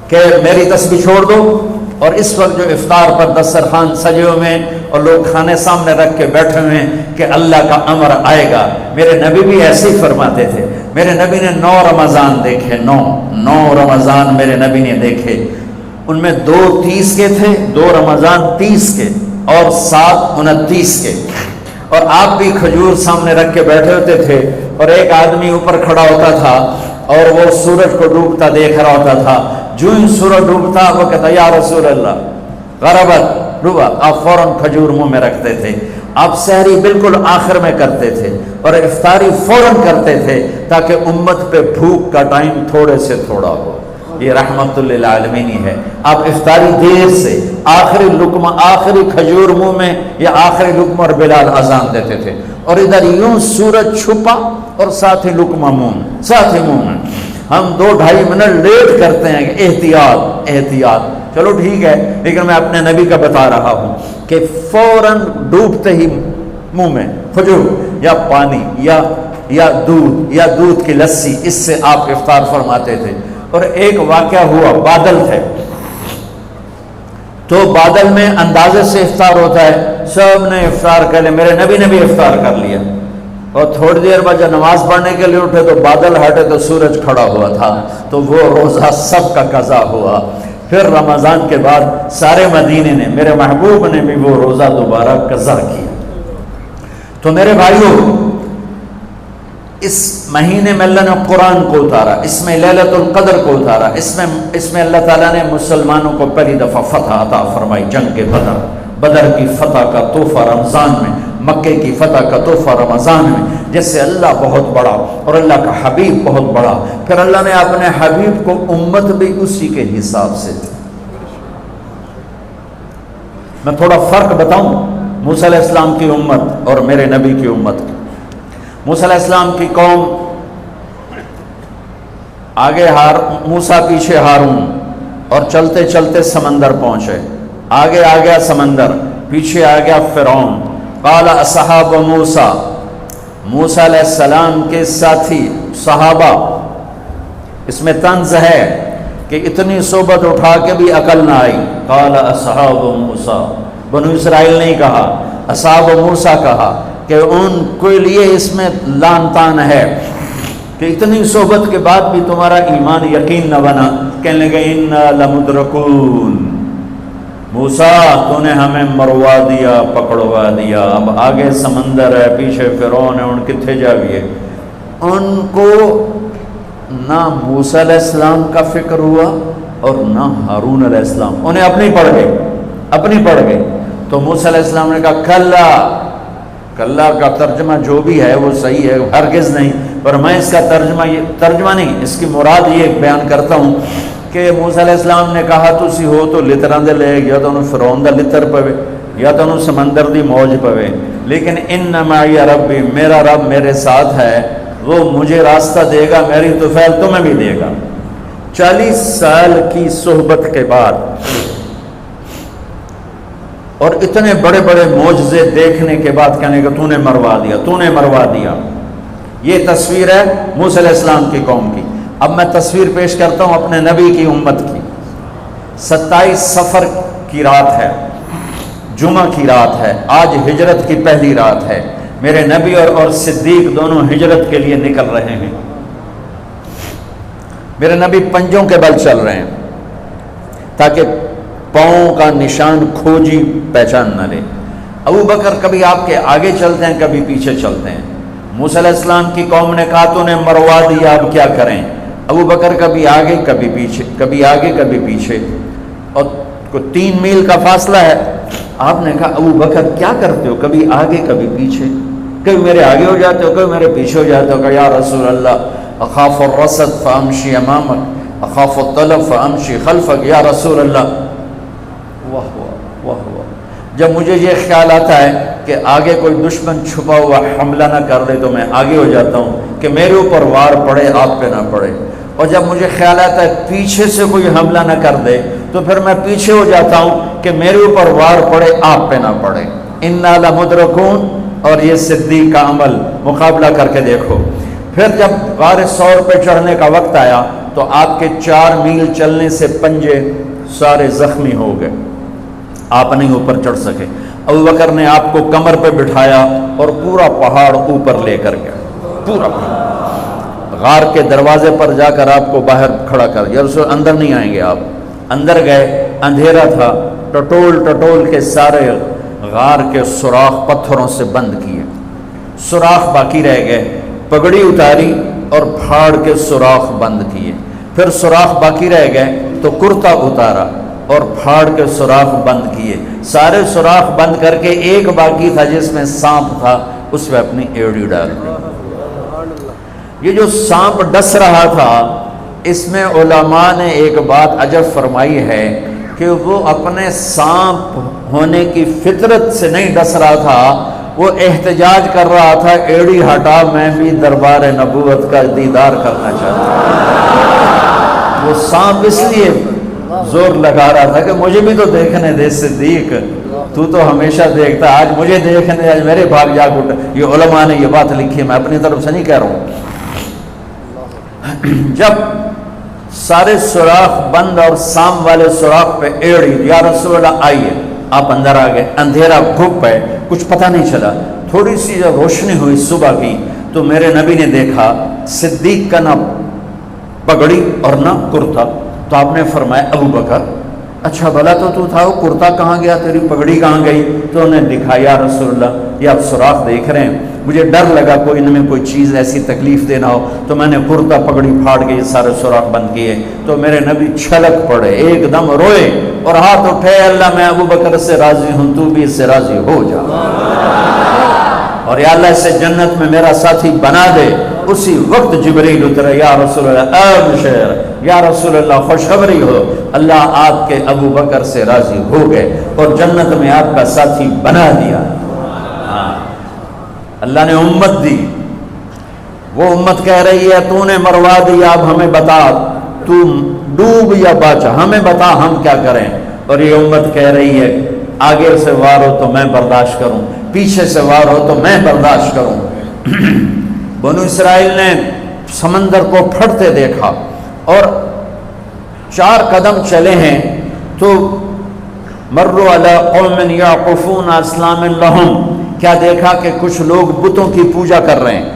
کہ میری تسبیح چھوڑ دو. اور اس وقت جو افطار پر دسترخوان سجے ہوئے ہیں اور لوگ کھانے سامنے رکھ کے بیٹھے ہوئے ہیں کہ اللہ کا امر آئے گا. میرے نبی بھی ایسے ہی فرماتے تھے. میرے نبی نے 9 رمضان دیکھے، 9 رمضان میرے نبی نے دیکھے. ان میں 2 30 کے تھے، 2 رمضان 30 کے اور 7 29 کے. اور آپ بھی کھجور سامنے رکھ کے بیٹھے ہوتے تھے اور ایک آدمی اوپر کھڑا ہوتا تھا اور وہ سورج کو ڈوبتا دیکھ رہا ہوتا تھا. جو ہی سورج ڈوبتا وہ کہتا یا رسول اللہ غربت ڈوبا. آپ فوراً کھجور منہ میں رکھتے تھے. آپ سحری بالکل آخر میں کرتے تھے اور افطاری فوراً کرتے تھے تاکہ امت پہ بھوک کا ٹائم تھوڑے سے تھوڑا ہو. یہ رحمت للعالمین ہی ہے. آپ افطاری دیر سے آخری لقمہ، آخری کھجور منہ میں یا آخری لقمہ اور بلال اذان دیتے تھے اور ادھر یوں سورج چھپا اور ساتھ ہی لقمہ منہ، ساتھ ہی منہ میں. ہم 2-2.5 منٹ لیٹ کرتے ہیں کہ احتیاط احتیاط. چلو ٹھیک ہے، لیکن میں اپنے نبی کا بتا رہا ہوں کہ فوراً ڈوبتے ہی منہ میں کھجور یا پانی یا دودھ کی لسی، اس سے آپ افطار فرماتے تھے. اور ایک واقعہ ہوا، بادل تھے تو بادل میں اندازے سے افطار ہوتا ہے. سب نے افطار کر لیا، میرے نبی نے بھی افطار کر لیا. اور تھوڑی دیر بعد جب نماز پڑھنے کے لیے اٹھے تو بادل ہٹے تو سورج کھڑا ہوا تھا. تو وہ روزہ سب کا قضا ہوا. پھر رمضان کے بعد سارے مدینے نے، میرے محبوب نے بھی وہ روزہ دوبارہ قضا کیا. تو میرے بھائیوں، اس مہینے میں اللہ نے قرآن کو اتارا، اس میں لیلۃ القدر کو اتارا، اس میں اللہ تعالیٰ نے مسلمانوں کو پہلی دفعہ فتح عطا فرمائی. جنگ کے بدر کی فتح کا تحفہ رمضان میں، مکے کی فتح کا تحفہ رمضان میں. جس سے اللہ بہت بڑا اور اللہ کا حبیب بہت بڑا. پھر اللہ نے اپنے حبیب کو امت بھی اسی کے حساب سے دی. میں تھوڑا فرق بتاؤں موسیٰ علیہ السلام کی امت اور میرے نبی کی امت کی. موسیٰ علیہ السلام کی قوم آگے موسیٰ پیچھے ہارون، اور چلتے چلتے سمندر پہنچے. آگے آ گیا سمندر، پیچھے آ گیا فرعون. قال اصحاب موسیٰ، موسیٰ علیہ السلام کے ساتھی صحابہ. اس میں طنز ہے کہ اتنی صحبت اٹھا کے بھی عقل نہ آئی. قال اصحاب موسیٰ، بنو اسرائیل نہیں کہا، اصحاب موسیٰ کہا کہ ان کے لیے اس میں لان تان ہے کہ اتنی صحبت کے بعد بھی تمہارا ایمان یقین نہ بنا. کہنے لگے انا لمدرکون، موسیٰ تو نے ہمیں مروا دیا، پکڑوا دیا. اب آگے سمندر ہے، پیچھے فرعون ہے، ان کتھے جاویے. ان کو نہ موسیٰ علیہ السلام کا فکر ہوا اور نہ ہارون علیہ السلام. انہیں اپنی پڑ گئے. تو موسیٰ علیہ السلام نے کہا کلا کا ترجمہ جو بھی ہے وہ صحیح ہے، ہرگز نہیں. اور میں اس کا ترجمہ نہیں، اس کی مراد یہ بیان کرتا ہوں کہ موسیٰ علیہ السلام نے کہا تسی ہو تو لتراں دے لے، یا تو انہوں فرعون دا لتر پوے یا تو انہوں سمندر دی موج پوے، لیکن ان معی ربی، میرا رب میرے ساتھ ہے، وہ مجھے راستہ دے گا، میری طفیل تمہیں بھی دے گا۔ 40 سال کی صحبت کے بعد اور اتنے بڑے بڑے معجزے دیکھنے کے بعد کہنے کہ تو نے مروا دیا، تو نے مروا دیا۔ یہ تصویر ہے موسیٰ علیہ السلام کی قوم کی۔ اب میں تصویر پیش کرتا ہوں اپنے نبی کی امت کی۔ 27 صفر کی رات ہے، جمعہ کی رات ہے، آج ہجرت کی پہلی رات ہے۔ میرے نبی اور صدیق دونوں ہجرت کے لیے نکل رہے ہیں۔ میرے نبی پنجوں کے بل چل رہے ہیں تاکہ پاؤں کا نشان کھوجی پہچان نہ لے۔ ابو بکر کبھی آپ کے آگے چلتے ہیں، کبھی پیچھے چلتے ہیں۔ موسیٰ علیہ السلام کی قوم نے کہا تو نے مروا دیا، اب کیا کریں؟ ابو بکر کبھی آگے کبھی پیچھے، کبھی آگے کبھی پیچھے، اور 3 میل کا فاصلہ ہے۔ آپ نے کہا ابو بکر کیا کرتے ہو، کبھی آگے کبھی پیچھے، کبھی میرے آگے ہو جاتے ہو، کبھی میرے پیچھے ہو جاتے ہو۔ کہ یا رسول اللہ اخاف الرصد فامشی امامک اخاف الطلب فامشی خلفک، یا رسول اللہ۔ واہ واہ واہ واہ، جب مجھے یہ خیال آتا ہے کہ آگے کوئی دشمن چھپا ہوا حملہ نہ کر لے تو میں آگے ہو جاتا ہوں کہ میرے اوپر وار پڑے، آپ پہ نہ پڑے، اور جب مجھے خیال آتا ہے پیچھے سے کوئی حملہ نہ کر دے تو پھر میں پیچھے ہو جاتا ہوں کہ میرے اوپر وار پڑے، آپ پہ نہ پڑے۔ انا لمدرکون، اور یہ صدیق کا عمل مقابلہ کر کے دیکھو۔ پھر جب غار ثور پہ چڑھنے کا وقت آیا تو آپ کے 4 میل چلنے سے پنجے سارے زخمی ہو گئے، آپ نہیں اوپر چڑھ سکے۔ ابو بکر نے آپ کو کمر پہ بٹھایا اور پورا پہاڑ اوپر لے کر گیا، پورا پہاڑ۔ غار کے دروازے پر جا کر آپ کو باہر کھڑا کر دیا، رسول اندر نہیں آئیں گے آپ۔ اندر گئے، اندھیرا تھا، ٹٹول کے سارے غار کے سوراخ پتھروں سے بند کیے، سوراخ باقی رہ گئے۔ پگڑی اتاری اور پھاڑ کے سوراخ بند کیے، پھر سوراخ باقی رہ گئے تو کرتا اتارا اور پھاڑ کے سوراخ بند کیے، سارے سوراخ بند کر کے ایک باقی تھا جس میں سانپ تھا، اس میں اپنی ایڑی ڈال دی۔ یہ جو سانپ ڈس رہا تھا، اس میں علماء نے ایک بات عجب فرمائی ہے کہ وہ اپنے سانپ ہونے کی فطرت سے نہیں ڈس رہا تھا، وہ احتجاج کر رہا تھا ایڑی ہٹا، میں بھی دربار نبوت کا دیدار کرنا چاہتا ہوں۔ وہ سانپ اس لیے زور لگا رہا تھا کہ مجھے بھی تو دیکھنے دے صدیق، تو ہمیشہ دیکھتا، آج مجھے دیکھنے، آج میرے بھاگ جاگ اٹھا۔ یہ علماء نے یہ بات لکھی ہے، میں اپنی طرف سے نہیں کہہ رہا ہوں۔ جب سارے سوراخ بند اور سام والے سوراخ پہ ایڑی، یا رسول اللہ آئیے، آپ اندر آ گئے۔ اندھیرا گھپ ہے، کچھ پتہ نہیں چلا۔ تھوڑی سی جب روشنی ہوئی صبح کی تو میرے نبی نے دیکھا صدیق کا نہ پگڑی اور نہ کرتا، تو آپ نے فرمایا ابو بکر اچھا بھلا تو تھا، وہ کرتا کہاں گیا، تیری پگڑی کہاں گئی؟ تو انہیں دکھایا یا رسول اللہ یہ آپ سوراخ دیکھ رہے ہیں، مجھے ڈر لگا کوئی ان میں کوئی چیز ایسی تکلیف دینا ہو، تو میں نے کرتا پگڑی پھاڑ کے یہ سارے سوراخ بند کیے۔ تو میرے نبی چھلک پڑے، ایک دم روئے اور ہاتھ اٹھے، اللہ میں ابو بکر سے راضی ہوں، تو بھی اس سے راضی ہو جا، اور یا اللہ اسے جنت میں میرا ساتھی بنا دے۔ اسی وقت جبریل اترے، یا رسول اللہ ابشر، یا رسول اللہ خوشخبری ہو، اللہ آپ کے ابو بکر سے راضی ہو گئے اور جنت میں آپ کا ساتھی بنا دیا۔ اللہ نے امت دی، وہ امت کہہ رہی ہے تو نے مروا دیا، اب ہمیں بتا تو ڈوب یا بچا، ہمیں بتا ہم کیا کریں۔ اور یہ امت کہہ رہی ہے آگے سے وار ہو تو میں برداشت کروں، پیچھے سے وار ہو تو میں برداشت کروں۔ بنو اسرائیل نے سمندر کو پھٹتے دیکھا اور 4 قدم چلے ہیں تو مروا علی قوم یعقفون اصنام لہم، کیا دیکھا کہ کچھ لوگ بتوں کی پوجا کر رہے ہیں،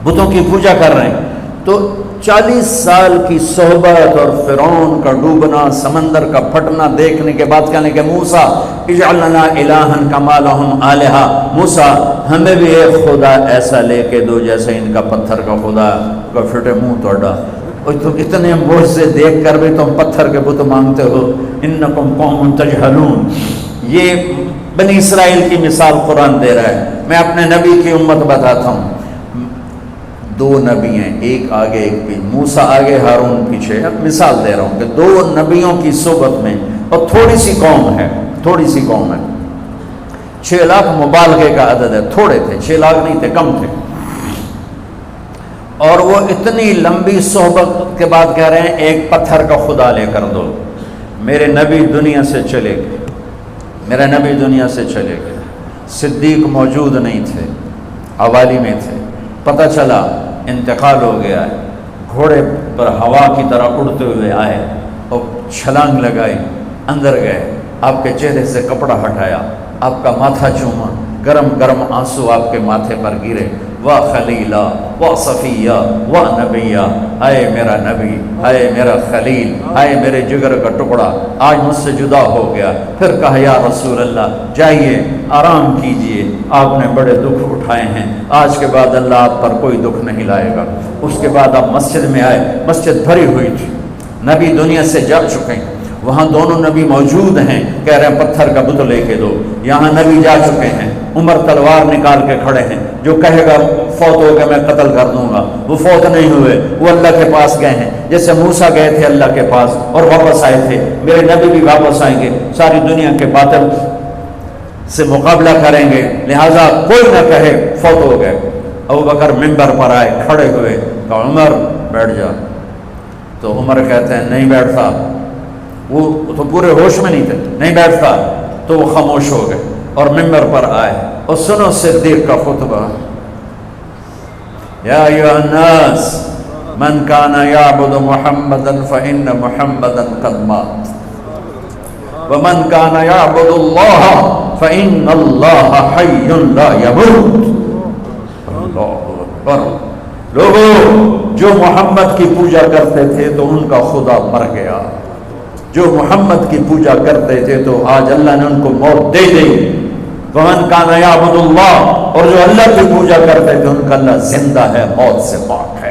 بتوں کی پوجا کر رہے ہیں۔ تو 40 سال کی صحبت اور فرعون کا ڈوبنا، سمندر کا پھٹنا دیکھنے کے بعد کہنے کہ موسیٰ اجعل لنا الہا کما لہم آلہہ، موسیٰ ہمیں بھی ایک خدا ایسا لے کے دو جیسے ان کا پتھر کا خدا کا پھٹے منہ توڑا۔ اور تم اتنے بوجھ سے دیکھ کر بھی تم پتھر کے بت مانگتے ہو، انکم قوم تجہلون۔ یہ بنی اسرائیل کی مثال قرآن دے رہا ہے، میں اپنے نبی کی امت بتاتا ہوں۔ دو نبی ہیں، ایک آگے ایک پیچھے، موسیٰ آگے ہارون پیچھے. اب مثال دے رہا ہوں کہ دو نبیوں کی صحبت میں، اور تھوڑی سی قوم ہے، تھوڑی سی قوم ہے. 6 لاکھ مبالغے کا عدد ہے، تھوڑے تھے، 6 لاکھ نہیں تھے، کم تھے. اور وہ اتنی لمبی صحبت کے بعد کہہ رہے ہیں ایک پتھر کا خدا لے کر دو. میرے نبی دنیا سے چلے گئے، میرے نبی دنیا سے چلے گئے. صدیق موجود نہیں تھے، حوالی میں تھے. پتہ چلا انتقال ہو گیا ہے. گھوڑے پر ہوا کی طرح اڑتے ہوئے آئے اور چھلانگ لگائی، اندر گئے. آپ کے چہرے سے کپڑا ہٹایا، آپ کا ماتھا چوما، گرم گرم آنسو آپ کے ماتھے پر گرے. واہ خلیلہ، واہ صفیہ، واہ نبیہ، اے میرا نبی، اے میرا خلیل، اے میرے جگر کا ٹکڑا، آج مجھ سے جدا ہو گیا. پھر کہا یا رسول اللہ جائیے آرام کیجئے، آپ نے بڑے دکھ اٹھائے ہیں، آج کے بعد اللہ آپ پر کوئی دکھ نہیں لائے گا. اس کے بعد آپ مسجد میں آئے، مسجد بھری ہوئی تھی. نبی دنیا سے جا چکے ہیں، وہاں دونوں نبی موجود ہیں. کہہ رہے ہیں پتھر کا بت لے کے دو. یہاں نبی جا چکے ہیں، عمر تلوار نکال کے کھڑے ہیں. جو کہے گا فوت ہو گیا میں قتل کر دوں گا. وہ فوت نہیں ہوئے، وہ اللہ کے پاس گئے ہیں. جیسے موسیٰ گئے تھے اللہ کے پاس اور واپس آئے تھے، میرے نبی بھی واپس آئیں گے. ساری دنیا کے باطل سے مقابلہ کریں گے، لہٰذا کوئی نہ کہے فوت ہو گئے. ابو بکر ممبر پر آئے، کھڑے ہوئے، کہا عمر بیٹھ جا. تو عمر کہتے ہیں نہیں بیٹھتا. وہ تو پورے ہوش میں نہیں تھے، نہیں بیٹھتا. تو وہ خاموش ہو گئے اور ممبر پر آئے. اور سنو صدیق کا خطبہ، یا ایھا الناس من کان یعبد محمدا فإن محمدا قد مات ومن کان یعبد اللہ فإن اللہ حی لا یموت. اللہ اکبر. لوگوں جو محمد کی پوجا کرتے تھے تو ان کا خدا مر گیا. جو محمد کی پوجا کرتے تھے تو آج اللہ نے ان کو موت دے دی. ومن کان یعبد اللہ، اور جو اللہ کی پوجا کرتے تھے ان کا اللہ زندہ ہے، موت سے پاک ہے.